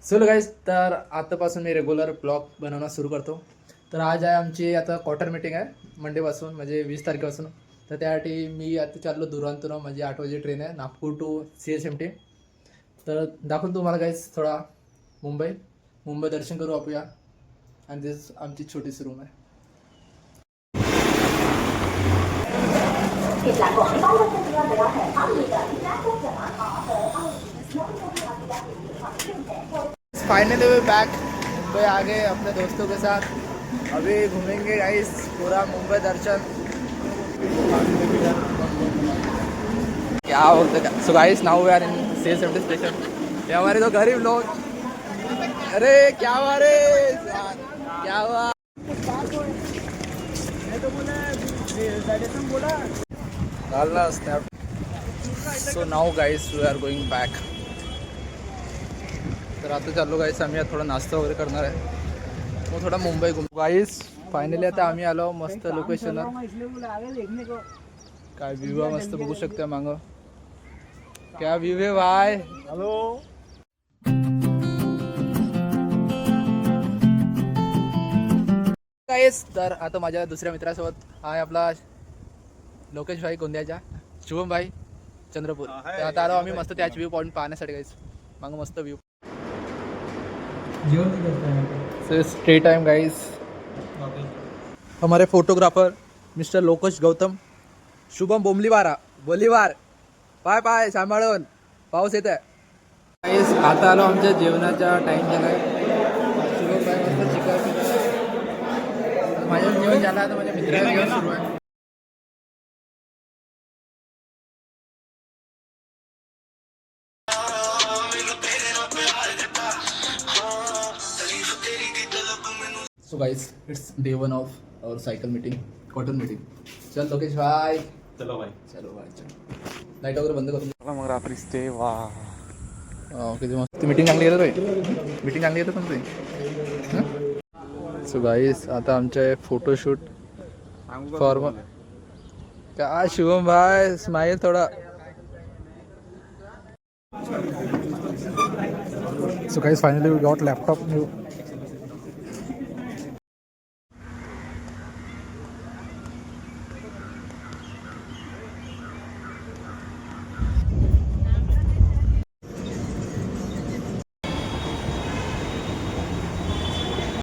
चलो गाईज, तर आतापासून मी रेग्युलर ब्लॉग बनवणं सुरू करतो. तर आज आहे आमची आता क्वार्टर मीटिंग आहे मंडेपासून, म्हणजे 20 तारखेपासून. तर त्यासाठी मी आता चाललो दुरांतून, म्हणजे 8 वाजे ट्रेन आहे नागपूर टू CSMT. तर दाखवून तुम्हाला गाईज थोडा मुंबई दर्शन करू आपल्या. आणि तेच आमची छोटीशी रूम आहे. फाइनली वे बैक मुंबई आ गए अपने दोस्तों के साथ. अभी घूमेंगे गाइस पूरा मुंबई दर्शन. क्या बोलते हैं. So guys now we are in CSMT station. ये हमारे तो गरीब लोग. अरे क्या हुआ रे, क्या हुआ. डालना snap. So now guys we are going back. तर आता चाललो गाईस आम्ही थोडा नाश्ता वगैरे करणार आहे, मग थोडा मुंबई घुम. गाईस फायनली आता आम्ही आलो मस्त लोकेशनवर. काय व्ह्यू आहे मस्त, बघू शकता मागं क्या व्ह्यू आहे भाई. हॅलो गाईस. तर आता माझ्या दुसऱ्या मित्रासोबत आहे आपला लोकेश भाई गोंदियाचा, शुभम भाई चंद्रपूर. तर आता आलो आम्ही मस्त त्याच व्ह्यू पॉईंट पाहण्यासाठी गाईस. मागं मस्त व्ह्यू. Stay time guys. हमारे फोटोग्राफर मिस्टर लोकेश गौतम, शुभम बोलीवार पाय पाय सांभाळून, पाऊस येत आहे गाइस. आता आलो आमच्या जेवणाचा टाइम झाला आहे. शुभम भाई मस्त चिकन, माझं जेवण झालं आता माझ्या मित्राचं जेवण सुरू आहे. So guys it's day 1 of our cycle meeting, quarter meeting. चल लोकेश भाई, चलो भाई चलो. लाईट वगैरे बंद करून मग रात्री स्टे. वा किती मस्त. मीटिंग चांगली येतं रे, मीटिंग चांगली येतं तुमची. सो गाइस आता आमचे फोटोशूट फॉर्म. काय शुभम भाई स्माइल थोडा. So guys finally we got laptop new.